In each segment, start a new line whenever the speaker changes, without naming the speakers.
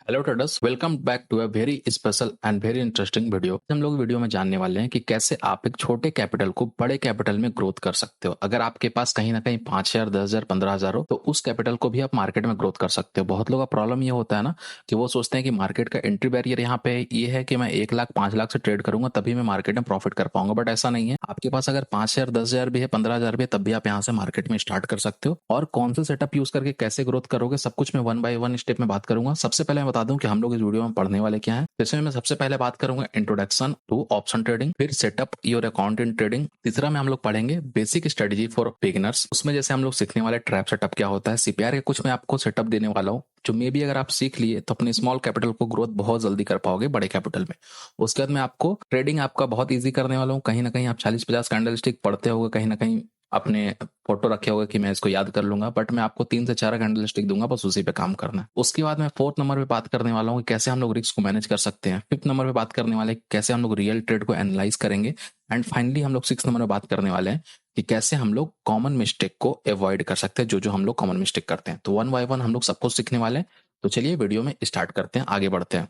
Hello traders, welcome back to a very special and very interesting video. हम लोग video में जानने वाले हैं कि कैसे आप एक छोटे कैपिटल को बड़े कैपिटल में ग्रोथ कर सकते हो। अगर आपके पास कहीं ना कहीं 5,000, 10,000, 15,000 हो तो उस कैपिटल को भी आप मार्केट में ग्रोथ कर सकते हो। बहुत लोगों का प्रॉब्लम ये होता है ना कि वो सोचते हैं कि मार्केट का एंट्री बैरियर यहाँ पे ये है कि मैं 1 लाख 5 लाख से ट्रेड करूंगा तभी मैं मार्केट में प्रॉफिट कर पाऊंगा। बट ऐसा नहीं है। आपके पास अगर 5,000, 10,000 भी है, 15,000 भी है, तब भी आप यहाँ से मार्केट में स्टार्ट कर सकते हो। और कौन से सेटअप यूज करके कैसे ग्रोथ करोगे, सब कुछ मैं वन बाय वन स्टेप में बात करूंगा। सबसे पहले मैं बता दूं कि हम लोग इस वीडियो में पढ़ने वाले क्या है। जैसे मैं सबसे पहले बात करूंगा इंट्रोडक्शन टू ऑप्शन ट्रेडिंग, फिर setup your account in trading. तीसरा में हम लोग पढ़ेंगे बेसिक स्ट्रेटजी फॉर बिगिनर्स। उसमें जैसे हम लोग सीखने वाले ट्रैप सेटअप क्या होता है, सीपीआर के कुछ मैं आपको सेटअप देने वाला हूँ जो मे भी अगर आप सीख लिए तो अपने स्मॉल कैपिटल को ग्रोथ बहुत जल्दी कर पाओगे बड़े कैपिटल में। उसके बाद मैं आपको ट्रेडिंग आपका बहुत इजी करने वाला हूँ। कहीं ना कहीं आप 40-50 कैंडल स्टिक पढ़ते होगे, कहीं ना कहीं अपने फोटो रखे होगा कि मैं इसको याद कर लूंगा, बट मैं आपको 3 से 4 कैंडल स्टिक दूंगा, बस उसी पे काम करना है। उसके बाद मैं फोर्थ नंबर पे बात करने वाला हूँ कि कैसे हम लोग रिस्क को मैनेज कर सकते हैं। फिफ्थ नंबर पे बात करने वाले कैसे हम लोग रियल ट्रेड को एनालाइज करेंगे। एंड फाइनली हम लोग सिक्स नंबर में बात करने वाले हैं कि कैसे हम लोग कॉमन मिस्टेक को अवॉइड कर सकते हैं, जो जो हम लोग कॉमन मिस्टेक करते हैं। तो वन बाय वन हम लोग सब कुछ सीखने वाले हैं। तो चलिए वीडियो में स्टार्ट करते हैं, आगे बढ़ते हैं।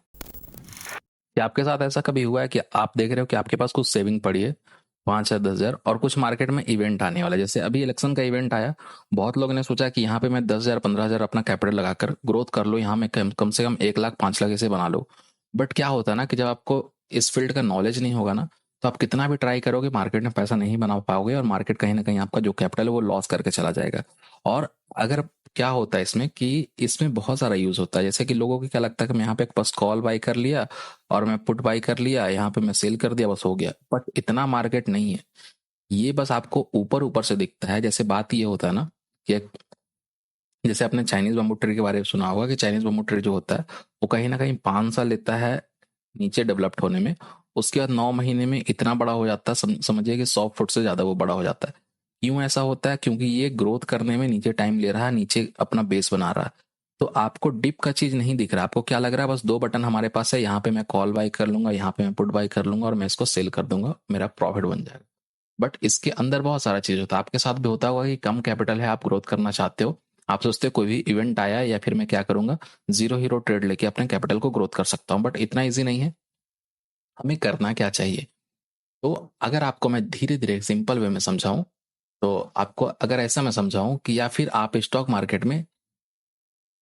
क्या आपके साथ ऐसा कभी हुआ है कि आप देख रहे हो कि आपके पास कुछ सेविंग पड़ी है, 5 या 10,000, और कुछ मार्केट में इवेंट आने वाला है, जैसे अभी इलेक्शन का इवेंट आया। बहुत लोगों ने सोचा कि यहाँ पे मैं 10,000, 15,000 अपना कैपिटल लगाकर ग्रोथ कर लो, यहाँ मैं कम से कम 1 लाख 5 लाख इसे बना लो। बट क्या होता है ना कि जब आपको इस फील्ड का नॉलेज नहीं होगा ना, तो आप कितना भी ट्राई करोगे मार्केट में पैसा नहीं बना पाओगे, और मार्केट कहीं ना कहीं आपका जो कैपिटल है वो लॉस करके चला जाएगा। और अगर क्या होता है इसमें कि इसमें बहुत सारा यूज होता है, जैसे कि लोगों को क्या लगता है कि मैं यहाँ पे बस कॉल बाई कर लिया और मैं पुट बाई कर लिया, यहाँ पे मैं सेल कर दिया, बस हो गया। बट इतना मार्केट नहीं है। ये बस आपको ऊपर ऊपर से दिखता है। जैसे बात ये होता है ना कि जैसे आपने चाइनीज बम्बू ट्री के बारे में सुना होगा कि चाइनीज बम्बू ट्री जो होता है वो कहीं ना कहीं 5 साल लेता है नीचे डेवलप्ड होने में। उसके बाद 9 महीने में इतना बड़ा हो जाता है, समझिए कि 100 फुट से ज्यादा वो बड़ा हो जाता है। क्यों ऐसा होता है? क्योंकि ये ग्रोथ करने में नीचे टाइम ले रहा है, नीचे अपना बेस बना रहा है। तो आपको डिप का चीज नहीं दिख रहा, आपको क्या लग रहा है बस 2 बटन हमारे पास है, यहाँ पे मैं कॉल बाई कर लूंगा, यहाँ पे मैं पुट बाई कर लूंगा और मैं इसको सेल कर दूंगा, मेरा प्रॉफिट बन जाएगा। बट इसके अंदर बहुत सारा चीज होता है। आपके साथ भी होता होगा कि कम कैपिटल है, आप ग्रोथ करना चाहते हो, आप सोचते हो कोई भी इवेंट आया या फिर मैं क्या करूंगा, जीरो हीरो ट्रेड लेके अपने कैपिटल को ग्रोथ कर सकता हूँ। बट इतना इजी नहीं है। हमें करना क्या चाहिए? तो अगर आपको मैं धीरे धीरे सिंपल वे में समझाऊं, तो आपको अगर ऐसा मैं समझाऊं कि या फिर आप स्टॉक मार्केट में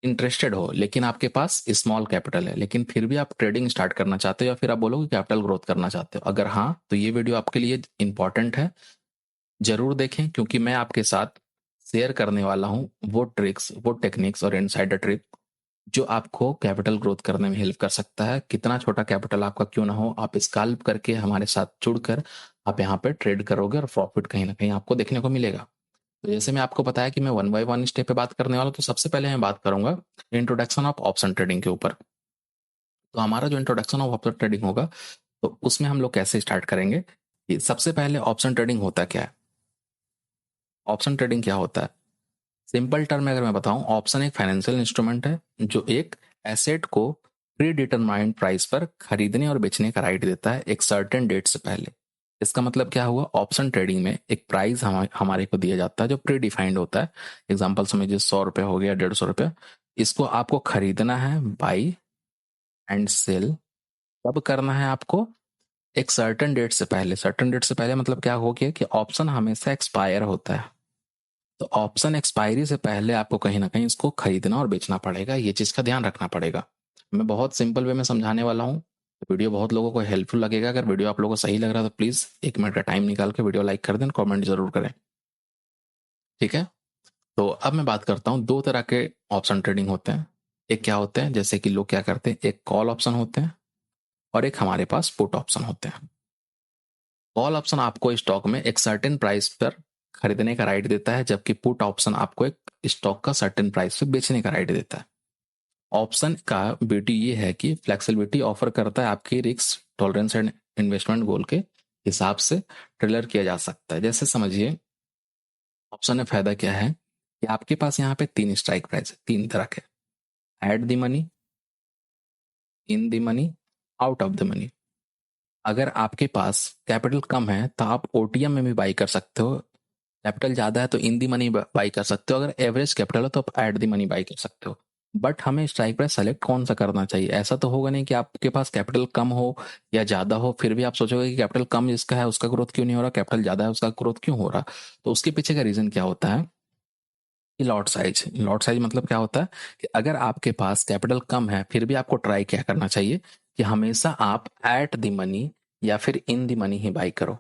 इंटरेस्टेड हो लेकिन आपके पास स्मॉल कैपिटल है, लेकिन फिर भी आप ट्रेडिंग स्टार्ट करना चाहते हो, या फिर आप बोलोगे कैपिटल ग्रोथ करना चाहते हो, अगर हाँ तो ये वीडियो आपके लिए इंपॉर्टेंट है। जरूर देखें, क्योंकि मैं आपके साथ शेयर करने वाला हूं वो ट्रिक्स, वो टेक्निक्स और इनसाइडर ट्रिक जो आपको कैपिटल ग्रोथ करने में हेल्प कर सकता है। कितना छोटा कैपिटल आपका क्यों ना हो, आप स्कैल्प करके हमारे साथ जुड़कर आप यहाँ पे ट्रेड करोगे और प्रॉफिट कहीं ना कहीं आपको देखने को मिलेगा। तो जैसे मैं आपको बताया कि मैं वन बाय वन स्टेप पे बात करने वाला हूँ, तो सबसे पहले मैं बात करूंगा इंट्रोडक्शन ऑफ ऑप्शन ट्रेडिंग के ऊपर। तो हमारा जो इंट्रोडक्शन ऑफ ऑप्शन ट्रेडिंग होगा, तो उसमें हम लोग कैसे स्टार्ट करेंगे कि सबसे पहले ऑप्शन ट्रेडिंग होता क्या है। ऑप्शन ट्रेडिंग क्या होता है? सिंपल टर्म में अगर मैं बताऊं, ऑप्शन एक फाइनेंशियल इंस्ट्रूमेंट है जो एक एसेट को प्री डिटरमाइंड प्राइस पर खरीदने और बेचने का राइट देता है एक सर्टेन डेट से पहले। इसका मतलब क्या हुआ? ऑप्शन ट्रेडिंग में एक प्राइस हमारे को दिया जाता है जो प्री डिफाइंड होता है। एग्जांपल समझिए 100 रुपये हो गया, 150 रुपये। इसको आपको खरीदना है, बाई एंड सेल कब करना है आपको? एक सर्टेन डेट से पहले। सर्टेन डेट से पहले मतलब क्या हो गया कि ऑप्शन हमेशा एक्सपायर होता है, तो ऑप्शन एक्सपायरी से पहले आपको कहीं ना कहीं इसको खरीदना और बेचना पड़ेगा। ये चीज का ध्यान रखना पड़ेगा। मैं बहुत सिंपल वे में समझाने वाला हूँ। वीडियो बहुत लोगों को हेल्पफुल लगेगा। अगर वीडियो आप लोगों को सही लग रहा है तो प्लीज 1 मिनट का टाइम निकाल के वीडियो लाइक कर दें, कमेंट जरूर करें। ठीक है। तो अब मैं बात करता हूँ, 2 तरह के ऑप्शन ट्रेडिंग होते हैं। एक क्या होते हैं, जैसे कि लोग क्या करते हैं, एक कॉल ऑप्शन होते हैं और एक हमारे पास पुट ऑप्शन होते हैं। कॉल ऑप्शन आपको स्टॉक में एक सर्टेन प्राइस पर खरीदने का राइट देता है, जबकि पुट ऑप्शन आपको एक स्टॉक का सर्टेन प्राइस पे बेचने का राइट देता है। ऑप्शन का ब्यूटी ये है कि फ्लेक्सिबिलिटी ऑफर करता है, आपकी रिस्क टॉलरेंस एंड इन्वेस्टमेंट गोल के हिसाब से टेलर किया जा सकता है। जैसे समझिए, ऑप्शन में फायदा क्या है कि आपके पास यहाँ पे 3 स्ट्राइक प्राइस है, 3 तरह के: at the money, in the money, out of the money. अगर आपके पास कैपिटल कम है तो आप ओटीएम में भी बाई कर सकते हो। कैपिटल ज्यादा है तो इन दी मनी बाई कर सकते हो। अगर एवरेज कैपिटल हो तो आप एट दी मनी बाई कर सकते हो। बट हमें स्ट्राइक प्राइस सेलेक्ट कौन सा करना चाहिए। ऐसा तो होगा नहीं कि आपके पास कैपिटल कम हो या ज़्यादा हो, फिर भी आप सोचोगे कि कैपिटल कम जिसका है उसका ग्रोथ क्यों नहीं हो रहा, कैपिटल ज़्यादा है उसका ग्रोथ क्यों हो रहा। तो उसके पीछे का रीज़न क्या होता है कि लॉट साइज मतलब क्या होता है कि अगर आपके पास कैपिटल कम है फिर भी आपको ट्राई क्या करना चाहिए कि हमेशा आप एट द मनी या फिर in the money he by करो।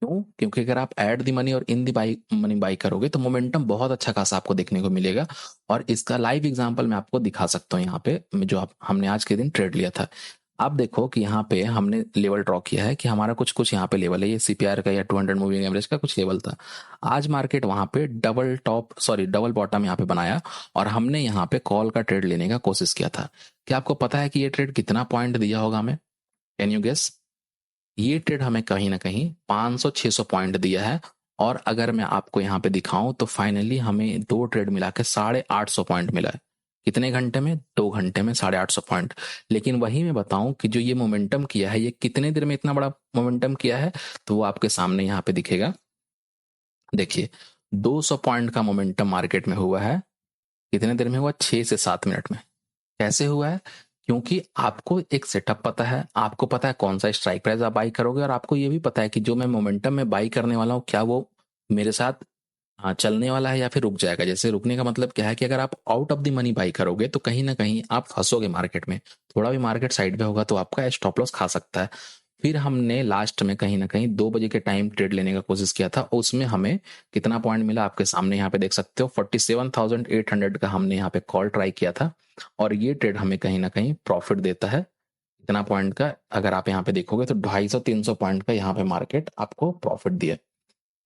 क्यों? क्योंकि अगर आप एट द मनी और in the by money by करोगे तो मोमेंटम बहुत अच्छा खासा आपको देखने को मिलेगा। और इसका लाइव एग्जांपल मैं आपको दिखा सकता हूँ यहाँ पे, जो आप हमने आज के दिन ट्रेड लिया था। आप देखो कि यहाँ पे हमने लेवल ड्रॉ किया है कि हमारा कुछ कुछ यहाँ पे लेवल है, ये सीपीआर का या 200 मूविंग एवरेज का कुछ लेवल था। आज मार्केट वहां पे डबल बॉटम यहाँ पे बनाया और हमने यहाँ पे कॉल का ट्रेड लेने का कोशिश किया था। क्या आपको पता है कि ये ट्रेड कितना पॉइंट दिया होगा हमें? Can you guess? ये ट्रेड हमें कहीं ना कहीं 500-600 पॉइंट दिया है। और अगर मैं आपको यहाँ पे दिखाऊं तो फाइनली हमें दो ट्रेड मिला के 850 पॉइंट मिला है। कितने घंटे में? 2 घंटे में 850 पॉइंट। लेकिन वही मैं बताऊं कि जो ये मोमेंटम किया है ये कितने देर में इतना बड़ा मोमेंटम किया है, तो वो आपके सामने यहाँ पे दिखेगा। देखिए, 200 पॉइंट का मोमेंटम मार्केट में हुआ है। कितने देर में हुआ? 6 से 7 मिनट में। कैसे हुआ है? क्योंकि आपको एक सेटअप पता है, आपको पता है कौन सा स्ट्राइक प्राइस आप बाई करोगे, और आपको ये भी पता है कि जो मैं मोमेंटम में बाई करने वाला हूँ क्या वो मेरे साथ चलने वाला है या फिर रुक जाएगा। जैसे रुकने का मतलब क्या है कि अगर आप out of the money by करोगे तो कहीं ना कहीं आप फंसोगे मार्केट में। थोड़ा भी मार्केट साइड में होगा तो आपका स्टॉप लॉस खा सकता है। फिर हमने लास्ट में कहीं ना कहीं 2 बजे के टाइम ट्रेड लेने का कोशिश किया था, उसमें हमें कितना पॉइंट मिला आपके सामने यहाँ पे देख सकते हो। 47,800 का हमने यहाँ पे कॉल ट्राई किया था और ये ट्रेड हमें कहीं ना कहीं प्रॉफिट देता है। कितना पॉइंट का? अगर आप यहाँ पे देखोगे तो 250-300 पॉइंट का यहाँ पे मार्केट आपको प्रॉफिट दिया।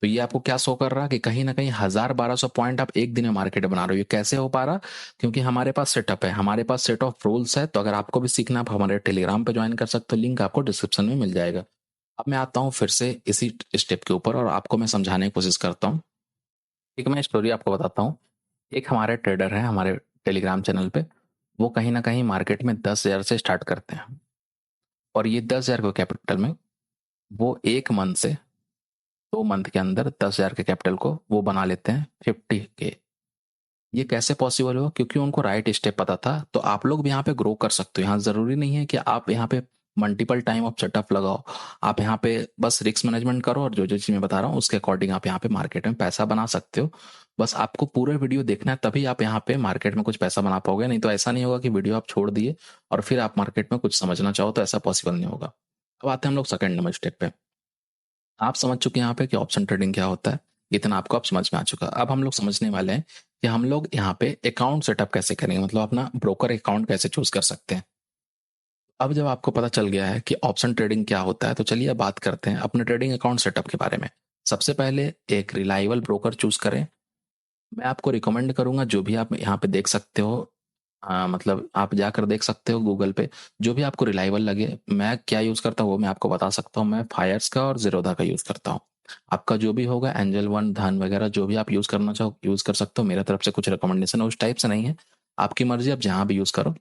तो ये आपको क्या शो कर रहा है कि कहीं ना कहीं 1000-1200 पॉइंट आप एक दिन में मार्केट बना रहे हो। ये कैसे हो पा रहा? क्योंकि हमारे पास सेटअप है, हमारे पास सेट ऑफ रूल्स है। तो अगर आपको भी सीखना आप हमारे टेलीग्राम पे ज्वाइन कर सकते हो, लिंक आपको डिस्क्रिप्शन में मिल जाएगा। अब मैं आता हूँ फिर से इसी स्टेप के ऊपर और आपको मैं समझाने की कोशिश करता हूँ। एक मैं स्टोरी आपको बताता हूँ। एक हमारे ट्रेडर है हमारे टेलीग्राम चैनल पे, वो कहीं ना कहीं मार्केट में 10,000 से स्टार्ट करते हैं और ये 10,000 को कैपिटल में वो 1 मंथ से 2 मंथ के अंदर 10,000 के कैपिटल को वो बना लेते हैं 50K। ये कैसे पॉसिबल हुआ? क्योंकि उनको राइट स्टेप पता था। तो आप लोग भी यहाँ पे ग्रो कर सकते हो। यहाँ जरूरी नहीं है कि आप यहाँ पे मल्टीपल टाइम ऑफ सेटअप लगाओ। आप यहाँ पे बस रिस्क मैनेजमेंट करो और जो जो चीज मैं बता रहा हूँ उसके अकॉर्डिंग आप यहाँ पे मार्केट में पैसा बना सकते हो। बस आपको पूरा वीडियो देखना है, तभी आप यहाँ पे मार्केट में कुछ पैसा बना पाओगे। नहीं तो ऐसा नहीं होगा कि वीडियो आप छोड़ दिए और फिर आप मार्केट में कुछ समझना चाहो, तो ऐसा पॉसिबल नहीं होगा। अब आते हैं हम लोग सेकंड नंबर स्टेप पे। आप समझ चुके हैं यहाँ पे कि ऑप्शन ट्रेडिंग क्या होता है। इतना आपको अब समझ में आ चुका। अब हम लोग समझने वाले हैं कि हम लोग यहाँ पे अकाउंट सेटअप कैसे करेंगे, मतलब अपना ब्रोकर अकाउंट कैसे चूज कर सकते हैं। अब जब आपको पता चल गया है कि ऑप्शन ट्रेडिंग क्या होता है, तो चलिए अब बात करते हैं अपने ट्रेडिंग अकाउंट सेटअप के बारे में। सबसे पहले एक रिलायबल ब्रोकर चूज करें। मैं आपको रिकमेंड करूंगा जो भी आप यहाँ पे देख सकते हो, मतलब आप जाकर देख सकते हो गूगल पे, जो भी आपको रिलायबल लगे। मैं क्या यूज करता हूँ वो मैं आपको बता सकता हूँ। मैं फायर्स का और जीरोधा का यूज करता हूँ। आपका जो भी होगा, एंजल वन, धन वगैरह जो भी आप यूज करना चाहो यूज कर सकते हो। मेरा तरफ से कुछ रिकमेंडेशन उस टाइप से नहीं है, आपकी मर्जी, आप जहाँ भी यूज करो।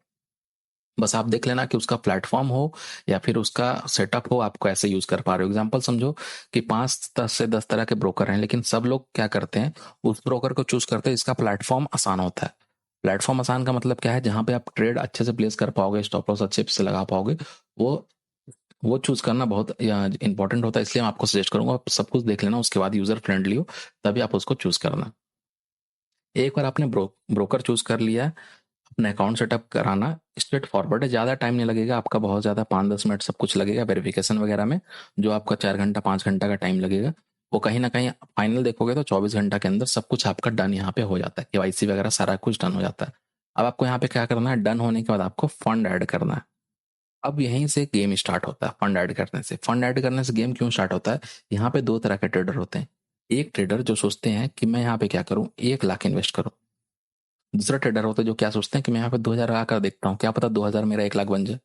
बस आप देख लेना कि उसका प्लेटफॉर्म हो या फिर उसका सेटअप हो, आपको ऐसे यूज कर पा रहे हो। एग्जांपल समझो कि 5 से 10 तरह के ब्रोकर हैं, लेकिन सब लोग क्या करते हैं, उस ब्रोकर को चूज करते हैं इसका प्लेटफॉर्म आसान होता है। प्लेटफॉर्म आसान का मतलब क्या है? जहां पे आप ट्रेड अच्छे से प्लेस कर पाओगे, स्टॉप लॉस अच्छे से लगा पाओगे, वो वो चूज करना बहुत इंपॉर्टेंट होता है। इसलिए मैं आपको सजेस्ट करूंगा आप सब कुछ देख लेना, उसके बाद यूजर फ्रेंडली हो तभी आप उसको चूज करना। एक बार आपने ब्रोकर चूज कर लिया, अपना अकाउंट सेटअप कराना स्ट्रेट फॉरवर्ड है। ज़्यादा टाइम नहीं लगेगा आपका, बहुत ज़्यादा 5-10 मिनट सब कुछ लगेगा वेरिफिकेशन वगैरह में। जो आपका 4 घंटा 5 घंटा का टाइम लगेगा, वो कहीं ना कहीं फाइनल देखोगे तो 24 घंटा के अंदर सब कुछ आपका डन यहाँ पे हो जाता है। केवाईसी वगैरह सारा कुछ डन हो जाता है। अब आपको यहाँ पे क्या करना है, डन होने के बाद आपको फंड ऐड करना है। अब यहीं से गेम स्टार्ट होता है। फंड ऐड करने से गेम क्यों स्टार्ट होता है? यहाँ पे दो तरह के ट्रेडर होते हैं। एक ट्रेडर जो सोचते हैं कि मैं यहाँ पे क्या करूँ, 1 लाख इन्वेस्ट करूँ। दूसरा ट्रेडर होता है जो क्या सोचते हैं कि मैं यहाँ पे 2,000 लगा कर देखता हूँ, क्या पता 2,000 मेरा 1 लाख बन जाए।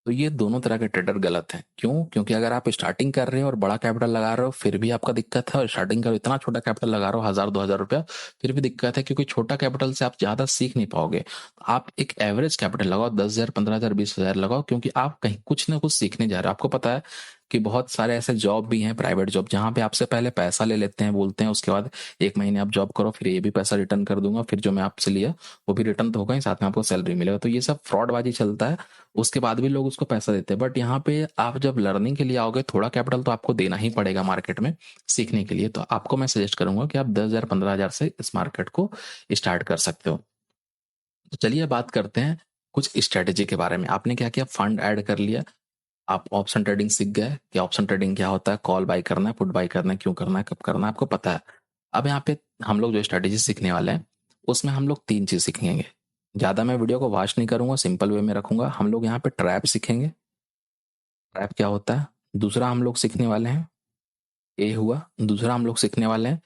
तो ये दोनों तरह के ट्रेडर गलत हैं। क्यों? क्योंकि अगर आप स्टार्टिंग कर रहे हो और बड़ा कैपिटल लगा रहे हो फिर भी आपका दिक्कत है, और स्टार्टिंग कर इतना छोटा कैपिटल लगा रहे हो 1,000-2,000 रुपया फिर भी दिक्कत है, क्योंकि छोटा कैपिटल से आप ज्यादा सीख नहीं पाओगे। आप एक एवरेज कैपिटल लगाओ, 10,000, 15,000, 20,000 लगाओ, क्योंकि आप कहीं कुछ ना कुछ सीखने जा रहे हो। आपको पता है कि बहुत सारे ऐसे जॉब भी हैं, प्राइवेट जॉब, जहाँ पे आपसे पहले पैसा ले लेते हैं, बोलते हैं उसके बाद 1 महीने आप जॉब करो, फिर ये भी पैसा रिटर्न कर दूंगा, फिर जो मैं आपसे लिया वो भी रिटर्न तो होगा ही, साथ में आपको सैलरी मिलेगा। तो ये सब फ्रॉडबाजी चलता है, उसके बाद भी लोग उसको पैसा देते हैं। बट यहाँ पे आप जब लर्निंग के लिए आओगे, थोड़ा कैपिटल तो आपको देना ही पड़ेगा मार्केट में सीखने के लिए। तो आपको मैं सजेस्ट करूंगा कि आप 10,000 15,000 से इस मार्केट को स्टार्ट कर सकते हो। तो चलिए बात करते हैं कुछ स्ट्रेटेजी के बारे में। आपने क्या किया, फंड ऐड कर लिया, आप ऑप्शन ट्रेडिंग सीख गए कि ऑप्शन ट्रेडिंग क्या होता है, कॉल बाय करना है, पुट बाय करना है, क्यों करना है, कब करना है, आपको पता है। अब यहाँ पे हम लोग जो स्ट्रेटेजी सीखने वाले हैं, उसमें हम लोग 3 चीज सीखेंगे। ज्यादा मैं वीडियो को वॉच नहीं करूंगा, सिंपल वे में रखूंगा। हम लोग यहाँ पे ट्रैप सीखेंगे, ट्रैप क्या होता है। दूसरा हम लोग सीखने वाले हैं, ए हुआ। दूसरा हम लोग सीखने वाले हैं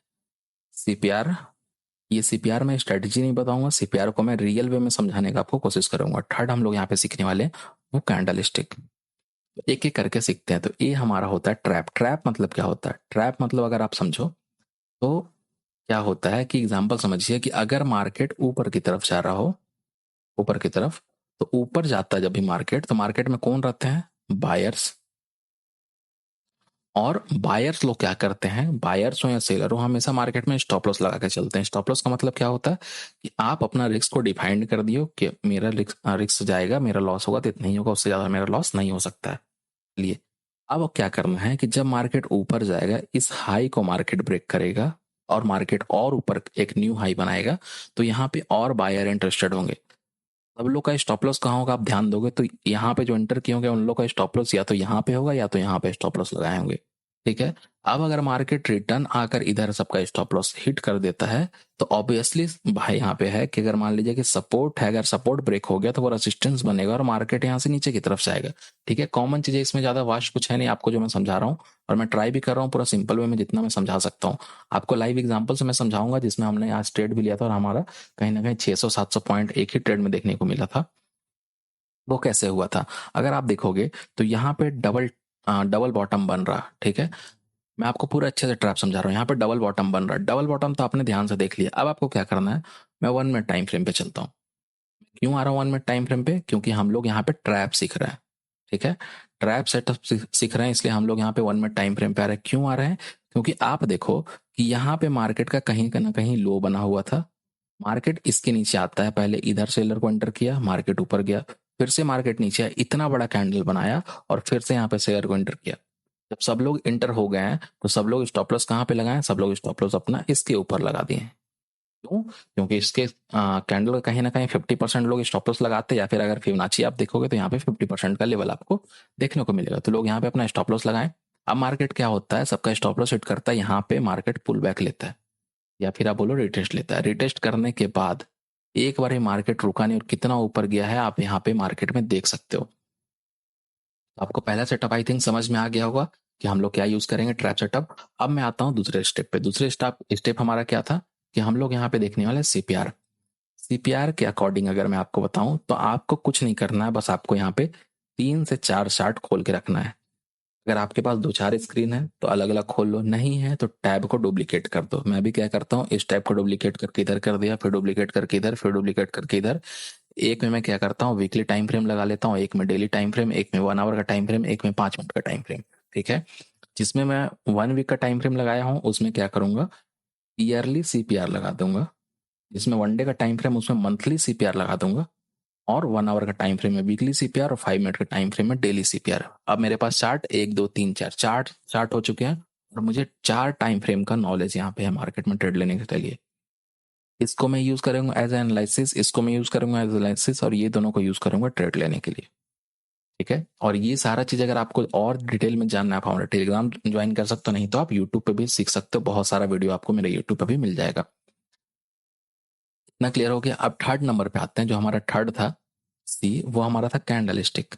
सीपीआर। ये सीपीआर में स्ट्रेटेजी नहीं बताऊंगा, सीपीआर को मैं रियल वे में समझाने का आपको कोशिश करूंगा। थर्ड हम लोग यहाँ पे सीखने वाले हैं वो कैंडल स्टिक। एक एक करके सीखते हैं। तो ये हमारा होता है ट्रैप। ट्रैप मतलब क्या होता है, ट्रैप मतलब अगर आप समझो तो क्या होता है कि एग्जांपल समझिए कि अगर मार्केट ऊपर की तरफ जा रहा हो, ऊपर की तरफ, तो ऊपर जाता है जब भी मार्केट, तो मार्केट में कौन रहते हैं, बायर्स। और बायर्स लोग क्या करते हैं, बायर्स हो या सेलर हो, हमेशा मार्केट में स्टॉप लॉस लगा के चलते हैं। स्टॉप लॉस का मतलब क्या होता है कि आप अपना रिस्क को डिफाइंड कर दियो कि मेरा रिस्क जाएगा, मेरा लॉस होगा तो इतना ही होगा, उससे ज्यादा मेरा लॉस नहीं हो सकता है। लिए अब क्या करना है कि जब मार्केट ऊपर जाएगा, इस हाई को मार्केट ब्रेक करेगा और मार्केट और ऊपर एक न्यू हाई बनाएगा, तो यहाँ पे और बायर इंटरेस्टेड होंगे। सब लोग का स्टॉप लॉस कहाँ होगा, आप ध्यान दोगे तो यहाँ पे जो एंटर किए होंगे उन लोग का स्टॉप लॉस या तो यहाँ पे होगा या तो यहाँ पे स्टॉप लॉस लगाए होंगे। ठीक है। अब अगर मार्केट रिटर्न आकर इधर सबका स्टॉप लॉस हिट कर देता है, तो ऑब्वियसली भाई यहाँ पे है कि अगर मान लीजिए कि सपोर्ट है, अगर सपोर्ट ब्रेक हो गया तो वो रेसिस्टेंस बनेगा और मार्केट यहाँ से नीचे की तरफ से आएगा। ठीक है, कॉमन चीजें इसमें, ज्यादा वास्ट कुछ है नहीं आपको जो मैं समझा रहा हूँ, और मैं ट्राई भी कर रहा हूँ पूरा सिंपल वे में जितना मैं समझा सकता हूँ। आपको लाइव एग्जाम्पल से मैं समझाऊंगा, जिसमें हमने आज ट्रेड भी लिया था और हमारा कहीं ना कहीं 600 700 पॉइंट एक ही ट्रेड में देखने को मिला था। वो कैसे हुआ था, अगर आप देखोगे तो यहाँ पे डबल डबल बॉटम बन रहा। ठीक है, मैं आपको पूरा अच्छे से ट्रैप समझा रहा हूँ। यहाँ पे डबल बॉटम बन रहा है, डबल बॉटम तो आपने ध्यान से देख लिया। अब आपको क्या करना है, मैं 1 मिनट टाइम फ्रेम पे चलता हूँ। क्यों आ रहा हूँ 1 मिनट टाइम फ्रेम पे, क्योंकि हम लोग यहाँ पे ट्रैप सीख रहे हैं। ठीक है, ट्रैप सेटअप सीख रहे हैं, इसलिए हम लोग यहाँ पे 1 मिनट टाइम फ्रेम पे आ रहे हैं। क्यों आ रहे हैं, क्योंकि आप देखो कि यहाँ पे मार्केट का कहीं ना कहीं लो बना हुआ था। मार्केट इसके नीचे आता है, पहले इधर सेलर को एंटर किया, मार्केट ऊपर गया, फिर से मार्केट नीचे आया, इतना बड़ा कैंडल बनाया और फिर से यहाँ पे सेलर को एंटर किया। जब सब लोग इंटर हो गए हैं तो सब लोग स्टॉप लॉस कहाँ पे लगाएं, सब लोग स्टॉप लॉस अपना इसके ऊपर लगा दिए हैं। क्यों, क्योंकि इसके कैंडल का कहीं ना कहीं 50% लोग स्टॉप लॉस लगाते हैं, या फिर अगर फिबोनाची आप देखोगे तो यहाँ पे 50% का लेवल आपको देखने को मिलेगा, तो लोग यहाँ पे अपना स्टॉप लॉस लगाएं। अब मार्केट क्या होता है, सबका स्टॉप लॉस हिट करता है, यहाँ पे मार्केट पुल बैक लेता है, या फिर आप बोलो रिटेस्ट लेता है। रिटेस्ट करने के बाद एक बार ही मार्केट रुका नहीं और कितना ऊपर गया है आप यहाँ पे मार्केट में देख सकते हो। आपको पहला सेटअप आई थिंक समझ में आ गया होगा कि हम लोग क्या यूज करेंगे, ट्रैप सेटअप। अब मैं आता हूँ दूसरे स्टेप पे। दूसरे स्टेप स्टेप हमारा क्या था कि हम लोग यहाँ पे देखने वाले सीपीआर। सीपीआर के अकॉर्डिंग अगर मैं आपको बताऊं तो आपको कुछ नहीं करना है, बस आपको यहाँ पे 3 से 4 चार्ट खोल के रखना है। अगर आपके पास 2 4 स्क्रीन है तो अलग अलग खोल लो, नहीं है तो टैब को डुप्लीकेट कर दो। मैं भी क्या करता हूँ, इस टैब को डुप्लीकेट करके इधर कर दिया, फिर डुप्लीकेट करके इधर, फिर डुप्लीकेट करके इधर। एक में मैं क्या करता हूँ, वीकली टाइम फ्रेम लगा लेता हूँ, एक में डेली टाइम फ्रेम, एक में 1 आवर का टाइम फ्रेम, एक में 5 मिनट का टाइम फ्रेम। ठीक है, जिसमें मैं 1 वीक का टाइम फ्रेम लगाया हूँ उसमें क्या करूंगा, ईयरली सीपीआर लगा दूंगा। जिसमें 1 डे का टाइम फ्रेम उसमें मंथली सीपीआर लगा दूंगा, और 1 आवर का टाइम फ्रेम में वीकली सीपीआर, और 5 मिनट का टाइम फ्रेम में डेली सीपीआर। अब मेरे पास चार्ट 1 2 3 4 चार्ट चार्ट हो चुके हैं, और मुझे 4 टाइम फ्रेम का नॉलेज यहाँ पे है मार्केट में ट्रेड लेने के लिए। इसको मैं यूज करूंगा एज एनालिसिस, इसको मैं यूज करूंगा एज एनालिसिस, और ये दोनों को यूज करूंगा ट्रेड लेने के लिए। ठीक है, और ये सारा चीज अगर आपको और डिटेल में जानना है, आप हमारा टेलीग्राम ज्वाइन कर सकते हो, नहीं तो आप यूट्यूब पे भी सीख सकते हो। बहुत सारा वीडियो आपको मेरे यूट्यूब पे भी मिल जाएगा। इतना क्लियर हो गया। अब थर्ड नंबर पे आते हैं, जो हमारा थर्ड था सी, वो हमारा था कैंडल स्टिक।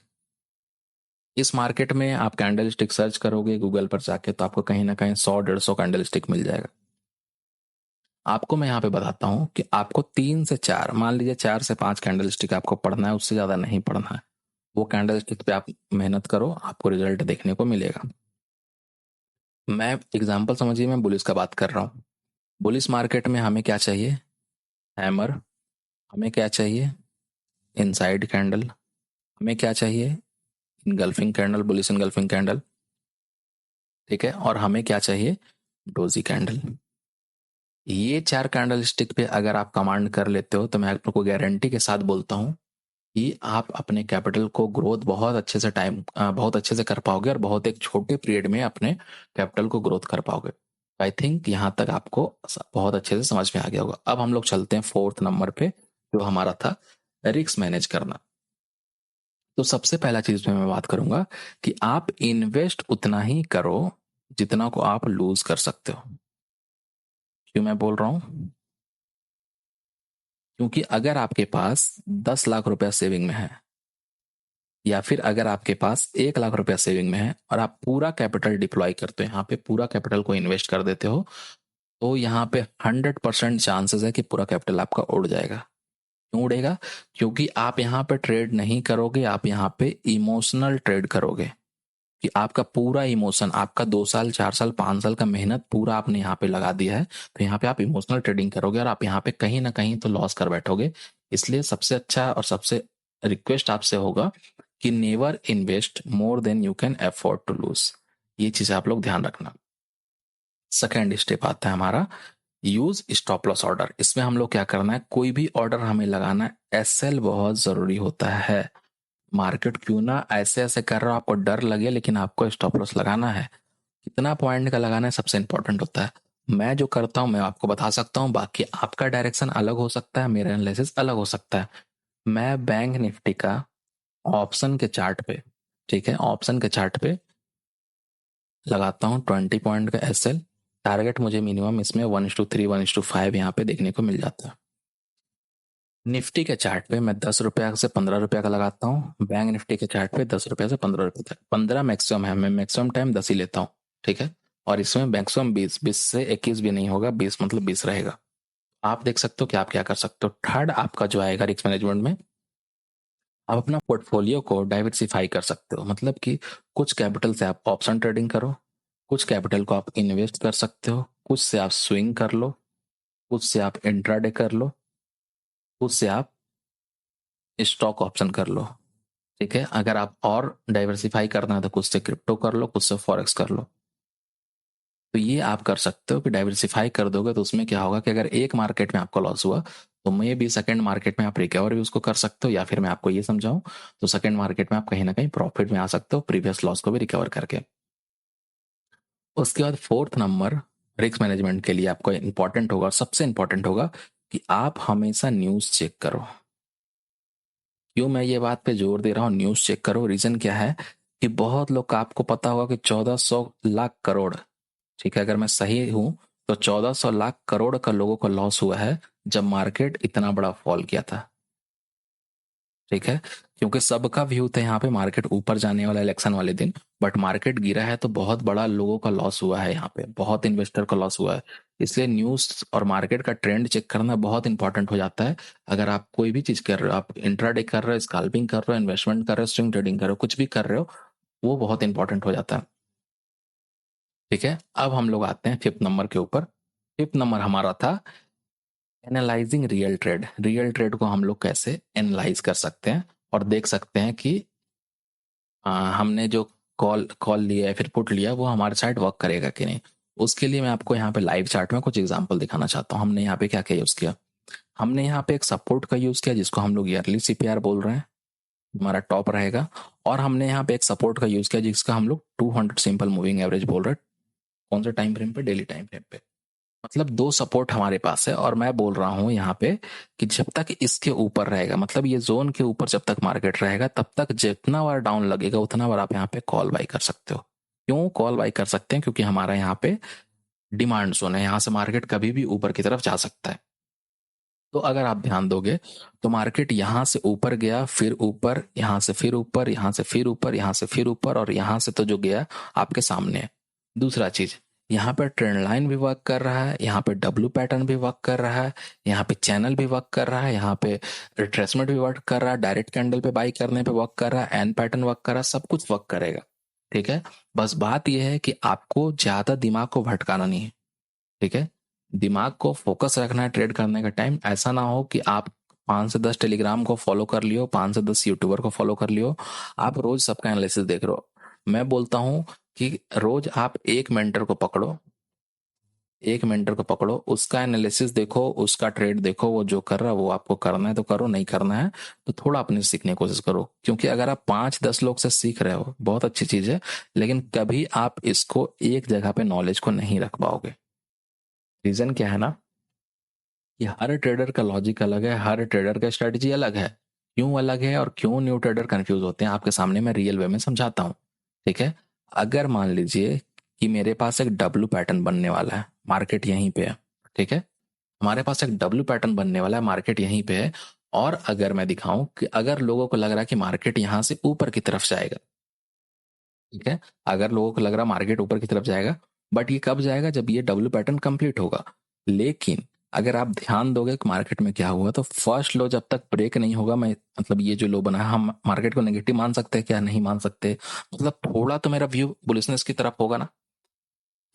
इस मार्केट में आप कैंडल स्टिक सर्च करोगे गूगल पर जाके तो आपको कहीं ना कहीं 100 150 कैंडल स्टिक मिल जाएगा। आपको मैं यहाँ पे बताता हूँ कि आपको 3 से 4, मान लीजिए 4 से 5 कैंडल स्टिक आपको पढ़ना है, उससे ज्यादा नहीं पढ़ना है। वो कैंडल स्टिक पे आप मेहनत करो, आपको रिजल्ट देखने को मिलेगा। मैं एग्जांपल समझिए, मैं बुलिस का बात कर रहा हूँ। बुलिस मार्केट में हमें क्या चाहिए, हैमर। हमें क्या चाहिए, इनसाइड कैंडल। हमें क्या चाहिए, engulfing candle, bullish engulfing candle. ठीक है, और हमें क्या चाहिए, डोजी कैंडल। ये 4 कैंडल स्टिक पे अगर आप कमांड कर लेते हो तो मैं आपको गारंटी के साथ बोलता हूँ कि आप अपने कैपिटल को ग्रोथ बहुत अच्छे से कर पाओगे और बहुत एक छोटे पीरियड में अपने कैपिटल को ग्रोथ कर पाओगे। आई थिंक यहाँ तक आपको बहुत अच्छे से समझ में आ गया होगा। अब हम लोग चलते हैं 4th नंबर पे, जो हमारा था रिस्क मैनेज करना। तो सबसे पहला चीज में मैं बात करूंगा कि आप इन्वेस्ट उतना ही करो जितना को आप लूज कर सकते हो। क्यों मैं बोल रहा हूँ, क्योंकि अगर आपके पास 10 लाख रुपया सेविंग में है, या फिर अगर आपके पास 1 लाख रुपया सेविंग में है और आप पूरा कैपिटल डिप्लॉय करते हो, यहाँ पे पूरा कैपिटल को इन्वेस्ट कर देते हो, तो यहाँ पे 100% चांसेस है कि पूरा कैपिटल आपका उड़ जाएगा। क्यों उड़ेगा, क्योंकि आप यहाँ पे ट्रेड नहीं करोगे, आप यहाँ पे इमोशनल ट्रेड करोगे। कि आपका पूरा इमोशन, आपका 2 साल 4 साल 5 साल का मेहनत पूरा आपने यहाँ पे लगा दिया है, तो यहाँ पे आप इमोशनल ट्रेडिंग करोगे और आप यहाँ पे कहीं ना कहीं तो लॉस कर बैठोगे। इसलिए सबसे अच्छा और सबसे रिक्वेस्ट आपसे होगा कि never invest more than you can afford to lose. ये चीज आप लोग ध्यान रखना। सेकेंड स्टेप आता है हमारा यूज स्टॉप लॉस ऑर्डर। इसमें हम लोग क्या करना है, कोई भी ऑर्डर हमें लगाना है, एसएल बहुत जरूरी होता है। मार्केट क्यों ना ऐसे ऐसे कर रहा हो, आपको डर लगे, लेकिन आपको स्टॉप लॉस लगाना है। कितना पॉइंट का लगाना है सबसे इंपॉर्टेंट होता है। मैं जो करता हूं मैं आपको बता सकता हूं, बाकी आपका डायरेक्शन अलग हो सकता है, मेरा एनालिसिस अलग हो सकता है। मैं बैंक निफ्टी का ऑप्शन के चार्ट पे, ठीक है, ऑप्शन के चार्ट पे लगाता हूँ 20 पॉइंट का एसएल। टारगेट मुझे मिनिमम इसमें 1:3 1:5 यहाँ पे देखने को मिल जाता है। निफ्टी के चार्ट पे मैं 10 रुपया से 15 रुपया का लगाता हूँ, बैंक निफ्टी के चार्ट पे 10 रुपया से 15 रुपये तक। 15 मैक्सिमम है, मैं मैक्सिमम टाइम 10 ही लेता हूँ, ठीक है। और इसमें मैक्सिमम 20, 20 से 21 भी नहीं होगा, 20 मतलब 20 रहेगा। आप देख सकते हो कि आप क्या कर सकते हो। थर्ड आपका जो आएगा रिस्क मैनेजमेंट में, आप अपना पोर्टफोलियो को डाइवर्सिफाई कर सकते हो। मतलब कि कुछ कैपिटल से आप ऑप्शन ट्रेडिंग करो, कुछ कैपिटल को आप इन्वेस्ट कर सकते हो, कुछ से आप स्विंग कर लो, कुछ से आप इंट्राडे कर लो, कुछ से आप स्टॉक ऑप्शन कर लो, ठीक है। अगर आप और डाइवर्सिफाई करना है तो कुछ से क्रिप्टो कर लो, कुछ से फॉरेक्स कर लो। तो ये आप कर सकते हो कि डाइवर्सिफाई कर दोगे तो उसमें क्या होगा कि अगर एक मार्केट में आपका लॉस हुआ तो मे भी सेकंड मार्केट में आप रिकवर भी उसको कर सकते हो, या फिर मैं आपको ये समझाऊं तो सेकंड मार्केट में आप कहीं ना कहीं प्रॉफिट में आ सकते हो प्रीवियस लॉस को भी रिकवर करके। उसके बाद 4th नंबर रिस्क मैनेजमेंट के लिए आपको इंपॉर्टेंट होगा, सबसे इंपॉर्टेंट होगा कि आप हमेशा न्यूज चेक करो। क्यों मैं ये बात पे जोर दे रहा हूँ न्यूज चेक करो, रीजन क्या है कि बहुत लोग का आपको पता होगा कि 1400 लाख करोड़, ठीक है, अगर मैं सही हूं तो 1400 लाख करोड़ का लोगों को लॉस हुआ है जब मार्केट इतना बड़ा फॉल किया था, ठीक है। क्योंकि सबका व्यू था यहाँ पे मार्केट ऊपर जाने वाला इलेक्शन वाले दिन, बट मार्केट गिरा है तो बहुत बड़ा लोगों का लॉस हुआ है, यहाँ पे बहुत इन्वेस्टर का लॉस हुआ है। इसलिए न्यूज और मार्केट का ट्रेंड चेक करना बहुत इंपॉर्टेंट हो जाता है। अगर आप कोई भी चीज कर रहे हो, आप इंट्राडे कर रहे हो, स्कैल्पिंग कर रहे हो, इन्वेस्टमेंट कर रहे हो, स्विंग ट्रेडिंग कर रहे हो, कुछ भी कर रहे हो, वो बहुत इंपॉर्टेंट हो जाता है, ठीक है। अब हम लोग आते हैं 5th नंबर के ऊपर। 5th नंबर हमारा था analysing real trade. Real trade को हम लोग कैसे एनालाइज कर सकते हैं और देख सकते हैं कि हमने जो कॉल कॉल लिया है फिर पुट लिया वो हमारे साइड वर्क करेगा कि नहीं। उसके लिए मैं आपको यहाँ पे लाइव चार्ट में कुछ एग्जांपल दिखाना चाहता हूँ। हमने यहाँ पे क्या क्या यूज किया, हमने यहाँ पे एक सपोर्ट का यूज किया जिसको हम लोग ईयरली सीपीआर बोल रहे हैं, हमारा टॉप रहेगा। और हमने यहाँ पे एक सपोर्ट का यूज किया जिसका हम लोग 200 सिंपल मूविंग एवरेज बोल रहे हैं। कौन से टाइम फ्रेम पे, डेली टाइम फ्रेम पे। मतलब 2 सपोर्ट हमारे पास है और मैं बोल रहा हूं यहाँ पे कि जब तक इसके ऊपर रहेगा, मतलब ये जोन के ऊपर जब तक मार्केट रहेगा तब तक जितना बार डाउन लगेगा उतना बार आप यहाँ पे कॉल बाई कर सकते हो। क्यों कॉल बाई कर सकते हैं, क्योंकि हमारा यहाँ पे डिमांड जोन है, यहाँ से मार्केट कभी भी ऊपर की तरफ जा सकता है। तो अगर आप ध्यान दोगे तो मार्केट यहाँ से ऊपर गया, फिर ऊपर, यहाँ से फिर ऊपर, यहाँ से फिर ऊपर, यहाँ से फिर ऊपर, और यहाँ से तो जो गया आपके सामने है। दूसरा चीज, यहाँ पे ट्रेंड लाइन भी वर्क कर रहा है, यहाँ पे डब्ल्यू पैटर्न भी वर्क कर रहा है, यहाँ पे चैनल भी वर्क कर रहा है, यहाँ पे रिट्रेसमेंट भी वर्क कर रहा है, डायरेक्ट कैंडल पे बाई करने पे वर्क कर रहा है, एन पैटर्न वर्क कर रहा है, सब कुछ वर्क करेगा, ठीक है। बस बात यह है कि आपको ज्यादा दिमाग को भटकाना नहीं है, ठीक है। दिमाग को फोकस रखना है ट्रेड करने का टाइम। ऐसा ना हो कि आप 5 से 10 टेलीग्राम को फॉलो कर लियो, 5 से 10 यूट्यूबर को फॉलो कर लियो, आप रोज सबका एनालिसिस देख रहे हो। मैं बोलता हूँ कि रोज आप एक मेंटर को पकड़ो, एक मेंटर को पकड़ो, उसका एनालिसिस देखो, उसका ट्रेड देखो, वो जो कर रहा है वो आपको करना है तो करो, नहीं करना है तो थोड़ा अपने से सीखने की कोशिश करो। क्योंकि अगर आप 5-10 लोग से सीख रहे हो बहुत अच्छी चीज है, लेकिन कभी आप इसको एक जगह पे नॉलेज को नहीं रख पाओगे। रीजन क्या है ना, कि हर ट्रेडर का लॉजिक अलग है, हर ट्रेडर का स्ट्रेटजी अलग है। क्यों अलग है और क्यों न्यू ट्रेडर कंफ्यूज होते हैं, आपके सामने मैं रियल वे में समझाता हूँ। ठीक है, अगर मान लीजिए कि मेरे पास एक डब्लू पैटर्न बनने वाला है, मार्केट यहीं पे है। ठीक है, हमारे पास एक डब्ल्यू पैटर्न बनने वाला है, मार्केट यहीं पे है। और अगर मैं दिखाऊं कि अगर लोगों को लग रहा है कि मार्केट यहां से ऊपर की तरफ जाएगा, ठीक है, अगर लोगों को लग रहा है मार्केट ऊपर की तरफ जाएगा, बट ये कब जाएगा, जब ये डब्ल्यू पैटर्न कंप्लीट होगा। लेकिन अगर आप ध्यान दोगे कि मार्केट में क्या हुआ, तो फर्स्ट लो जब तक ब्रेक नहीं होगा, मैं मतलब ये जो लो बना है, हम मार्केट को नेगेटिव मान सकते हैं क्या, नहीं मान सकते। मतलब थोड़ा तो मेरा व्यू बुलिशनेस की तरफ होगा ना,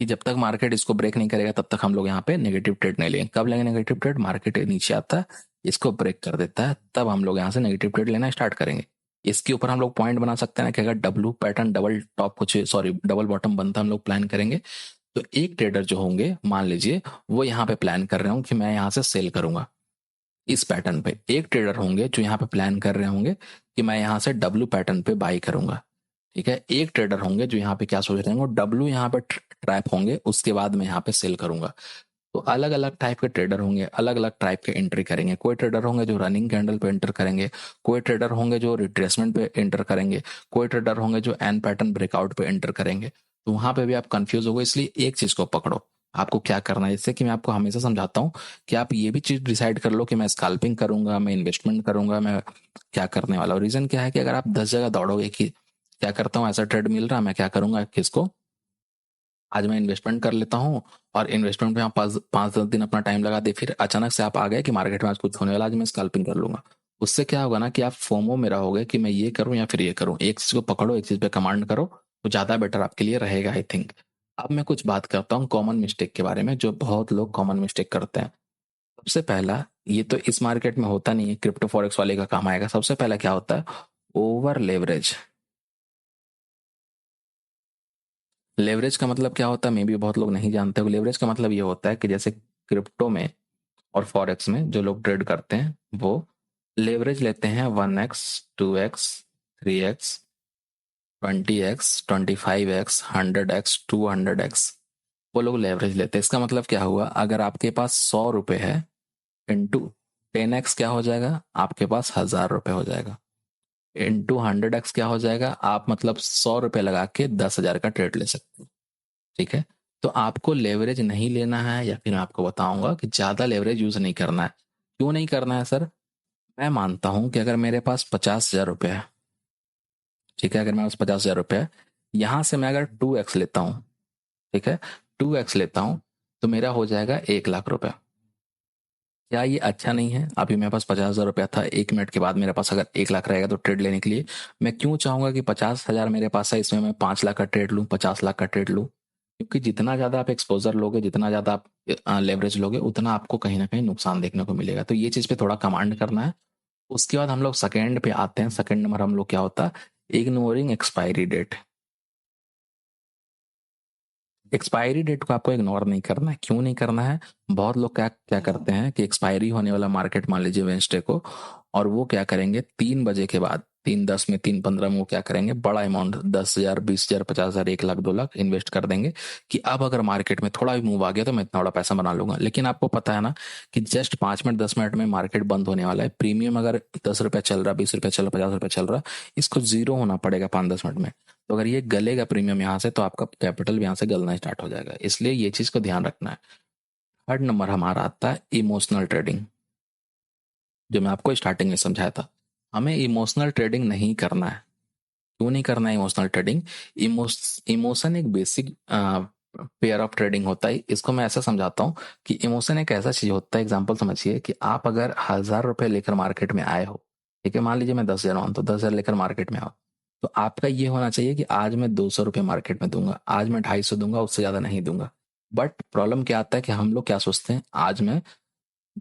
कि जब तक मार्केट इसको ब्रेक नहीं करेगा तब तक हम लोग यहाँ पे नेगेटिव ट्रेड नहीं लेंगे। कब लेंगे नेगेटिव ट्रेड, मार्केट नीचे आता है, इसको ब्रेक कर देता है, तब हम लोग यहाँ से नेगेटिव ट्रेड लेना स्टार्ट करेंगे। इसके ऊपर हम लोग पॉइंट बना सकते हैं कि अगर डब्लू पैटर्न डबल टॉप कुछ सॉरी डबल बॉटम बनता हम लोग प्लान करेंगे, तो एक ट्रेडर जो होंगे मान लीजिए वो यहाँ पे प्लान कर रहे होंगे कि मैं यहाँ से सेल करूंगा इस पैटर्न पे, एक ट्रेडर होंगे जो यहाँ पे प्लान कर रहे होंगे कि मैं यहाँ से डब्लू पैटर्न पे बाई करूंगा। ठीक है, एक ट्रेडर होंगे जो यहाँ पे क्या सोच रहे होंगे, डब्लू यहाँ पे ट्रैप होंगे, उसके बाद मैं यहाँ पे सेल करूंगा। तो अलग अलग टाइप के ट्रेडर होंगे, अलग अलग टाइप के एंट्री करेंगे। कोई ट्रेडर होंगे जो रनिंग कैंडल पे एंटर करेंगे, कोई ट्रेडर होंगे जो रिट्रेसमेंट पे एंटर करेंगे, कोई ट्रेडर होंगे जो एन पैटर्न ब्रेकआउट पे एंटर करेंगे। तो वहां पे भी आप कंफ्यूज हो गए, इसलिए एक चीज को पकड़ो, आपको क्या करना है। जैसे कि मैं आपको हमेशा समझाता हूँ कि आप ये भी चीज डिसाइड कर लो कि मैं स्कैल्पिंग करूंगा, मैं इन्वेस्टमेंट करूंगा, मैं क्या करने वाला हूँ। रीजन क्या है कि अगर आप 10 जगह दौड़ोगे कि क्या करता हूँ, ऐसा ट्रेड मिल रहा है, मैं क्या करूंगा, किसको, आज मैं इन्वेस्टमेंट कर लेता हूँ, और इन्वेस्टमेंट में आप 5-10 दिन अपना टाइम लगा दे, फिर अचानक से आप आ गए कि मार्केट में आज कुछ होने वाला, आज मैं स्कैल्पिंग कर लूंगा। उससे क्या होगा ना कि आप फोमो में रहोगे कि मैं ये करूं या फिर ये करूं, एक चीज को पकड़ो, एक चीज पे कमांड करो, तो ज्यादा बेटर आपके लिए रहेगा आई थिंक। अब मैं कुछ बात करता हूँ कॉमन मिस्टेक के बारे में, जो बहुत लोग कॉमन मिस्टेक करते हैं। सबसे पहला, ये तो इस मार्केट में होता नहीं है, क्रिप्टो फॉरेक्स वाले का काम आएगा। सबसे पहला क्या होता है, ओवर लेवरेज। लेवरेज का मतलब क्या होता है, मे भी बहुत लोग नहीं जानते हो। लेवरेज का मतलब ये होता है कि जैसे क्रिप्टो में और फॉरेक्स में जो लोग ट्रेड करते हैं, वो लेवरेज लेते हैं 1x, 2x, 3x, 20x, 25x, 100x, 200x, वो लोग लेवरेज लेते हैं। इसका मतलब क्या हुआ, अगर आपके पास 100 रुपए है, इंटू 10x क्या हो जाएगा, आपके पास 1000 रुपए हो जाएगा। इंटू 100x क्या हो जाएगा, आप मतलब 100 रुपए लगा के 10,000 का ट्रेड ले सकते हैं। ठीक है, तो आपको लेवरेज नहीं लेना है, या फिर मैं आपको बताऊंगा कि ज्यादा लेवरेज यूज नहीं करना है। क्यों नहीं करना है सर, मैं मानता हूं कि अगर मेरे पास 50,000 रुपये है, ठीक है, अगर मेरे पास 50,000 रुपये है, यहां से मैं अगर 2x लेता हूँ, ठीक है, 2x लेता हूँ, तो मेरा हो जाएगा 1 लाख रुपए। क्या ये अच्छा नहीं है, अभी मेरे पास 50,000 रुपया था, 1 मिनट के बाद मेरे पास अगर 1 लाख रहेगा, तो ट्रेड लेने के लिए मैं क्यों चाहूंगा कि 50,000 मेरे पास है, इसमें मैं 5 लाख का ट्रेड लूँ, 50 लाख का ट्रेड लूँ। क्योंकि जितना ज्यादा आप एक्सपोजर लोगे, जितना ज्यादा आप लेवरेज लोगे, उतना आपको कहीं ना कहीं नुकसान देखने को मिलेगा। तो ये चीज पे थोड़ा कमांड करना है। उसके बाद हम लोग सेकेंड पे आते हैं। सेकेंड नंबर हम लोग क्या होता है, ignoring expiry date. Expiry date को आपको इग्नोर नहीं करना है। क्यों नहीं करना है, बहुत लोग क्या क्या करते हैं कि एक्सपायरी होने वाला मार्केट मान लीजिए वेंसडे को, और वो क्या करेंगे 3 बजे के बाद, 3:10 में, 3:15 में वो क्या करेंगे, बड़ा अमाउंट 10,000, 20,000, 50,000, 1 लाख, 2 लाख इन्वेस्ट कर देंगे कि अब अगर मार्केट में थोड़ा भी मूव आ गया तो मैं इतना बड़ा पैसा बना लूंगा। लेकिन आपको पता है ना कि जस्ट 5 मिनट 10 मिनट में मार्केट बंद होने वाला है। प्रीमियम अगर 10 रुपया चल रहा, 20 रुपया चल रहा, 50 रुपया चल रहा, इसको जीरो होना पड़ेगा 5-10 मिनट में। तो अगर ये गलेगा प्रीमियम यहाँ से, तो आपका कैपिटल भी यहाँ से गलना स्टार्ट हो जाएगा। इसलिए ये चीज को ध्यान रखना है। थर्ड नंबर हमारा आता है इमोशनल ट्रेडिंग, जो मैं आपको स्टार्टिंग में समझाया था। हमें इमोशनल ट्रेडिंग नहीं करना है। क्यों नहीं करना है इमोशनल ट्रेडिंग, इमोशन एक बेसिक पेयर ऑफ ट्रेडिंग होता है। इसको मैं ऐसा समझाता हूँ कि इमोशन एक ऐसा चीज होता है, एग्जांपल समझिए कि आप अगर 1,000 रुपए लेकर मार्केट में आए हो, ठीक है, मान लीजिए मैं 10,000 मानता हूँ, 10,000 लेकर मार्केट में आओ, तो आपका ये होना चाहिए कि आज मैं 200 रुपये मार्केट में दूंगा, आज मैं 250 दूंगा, उससे ज्यादा नहीं दूंगा। बट प्रॉब्लम क्या आता है कि हम लोग क्या सोचते हैं, आज मैं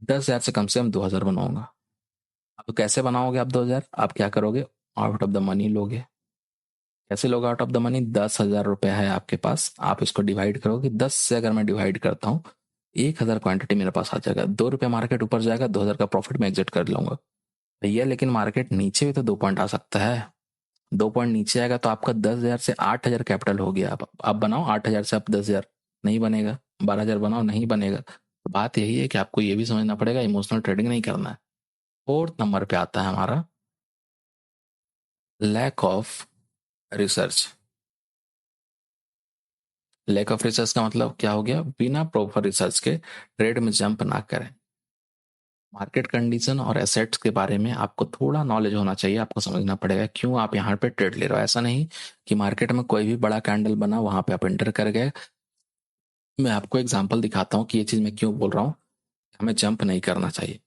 10,000 से कम 2,000 बनाऊंगा। अब कैसे बनाओगे आप 2,000, आप क्या करोगे, आउट ऑफ द मनी लोगे। कैसे लोग आउट ऑफ द मनी? 10,000 रुपये है आपके पास, आप इसको डिवाइड करोगे, 10 से अगर मैं डिवाइड करता हूँ 1,000 क्वांटिटी मेरे पास आ जाएगा, 2 रुपये मार्केट ऊपर जाएगा, 2,000 का प्रॉफिट में एग्जिट कर लूंगा भैया। लेकिन मार्केट नीचे भी तो 2 पॉइंट आ सकता है, 2 पॉइंट नीचे आएगा तो आपका 10,000 से 8,000 कैपिटल हो गया। आप बनाओ 8,000 से आप 10,000, नहीं बनेगा। 12,000 बनाओ, नहीं बनेगा। तो बात यही है कि आपको ये भी समझना पड़ेगा इमोशनल ट्रेडिंग नहीं करना है। फोर्थ नंबर पे आता है हमारा lack of research. Lack of research का मतलब क्या हो गया? बिना प्रॉपर रिसर्च के ट्रेड में जंप ना करें। मार्केट कंडीशन और एसेट्स के बारे में आपको थोड़ा नॉलेज होना चाहिए, आपको समझना पड़ेगा क्यों आप यहाँ पे ट्रेड ले रहे हो। ऐसा नहीं कि मार्केट में कोई भी बड़ा कैंडल बना वहां पे आप एंटर कर गए। मैं आपको एग्जांपल दिखाता हूँ कि ये चीज मैं क्यों बोल रहा हूँ, हमें जंप नहीं करना चाहिए।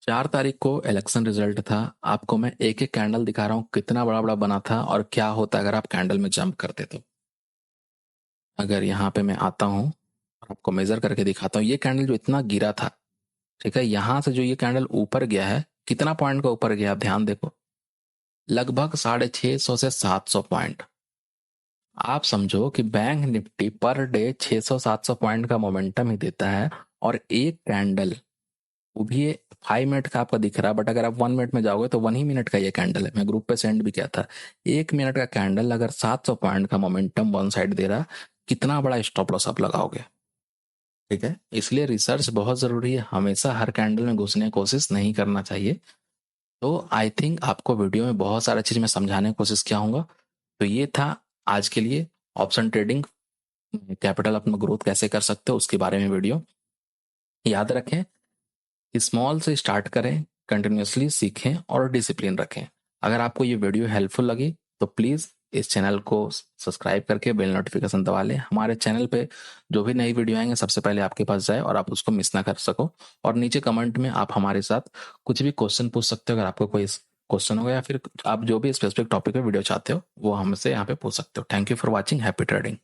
4 तारीख को इलेक्शन रिजल्ट था, आपको मैं एक एक कैंडल दिखा रहा हूँ कितना बड़ा बड़ा बना था और क्या होता अगर आप कैंडल में जंप करते तो। अगर यहाँ पे मैं आता हूँ और आपको मेजर करके दिखाता हूँ, ये कैंडल जो इतना गिरा था, ठीक है, यहाँ से जो ये कैंडल ऊपर गया है, कितना पॉइंट का ऊपर गया आप ध्यान देखो, लगभग 650 से 700 पॉइंट। आप समझो कि bank Nifty per day 600-700 point का मोमेंटम ही देता है, और एक कैंडल, वो भी ये 5 मिनट का आपका दिख रहा है, बट अगर आप 1 मिनट में जाओगे तो 1 ही मिनट का ये कैंडल है, मैं ग्रुप पे सेंड भी किया था। 1 मिनट का कैंडल अगर 700 पॉइंट का मोमेंटम वन साइड दे रहा, कितना बड़ा स्टॉप लॉस आप लगाओगे? ठीक है, इसलिए रिसर्च बहुत जरूरी है, हमेशा हर कैंडल में घुसने की कोशिश नहीं करना चाहिए। तो आई थिंक आपको वीडियो में बहुत सारा चीज मैं समझाने की कोशिश किया हूँ। तो ये था आज के लिए ऑप्शन ट्रेडिंग, कैपिटल अपना ग्रोथ कैसे कर सकते हो उसके बारे में वीडियो। याद रखें, स्मॉल से स्टार्ट करें, कंटिन्यूअसली सीखें और डिसिप्लिन रखें। अगर आपको ये वीडियो हेल्पफुल लगी तो प्लीज़ इस चैनल को सब्सक्राइब करके बेल नोटिफिकेशन दबा लें। हमारे चैनल पे जो भी नई वीडियो आएंगे सबसे पहले आपके पास जाए और आप उसको मिस ना कर सको। और नीचे कमेंट में आप हमारे साथ कुछ भी क्वेश्चन पूछ सकते हो, अगर आपको कोई क्वेश्चन होगा या फिर आप जो भी स्पेसिफिक टॉपिक पे वीडियो चाहते हो वो हमसे यहाँ पे पूछ सकते हो। Thank you for watching, happy trading.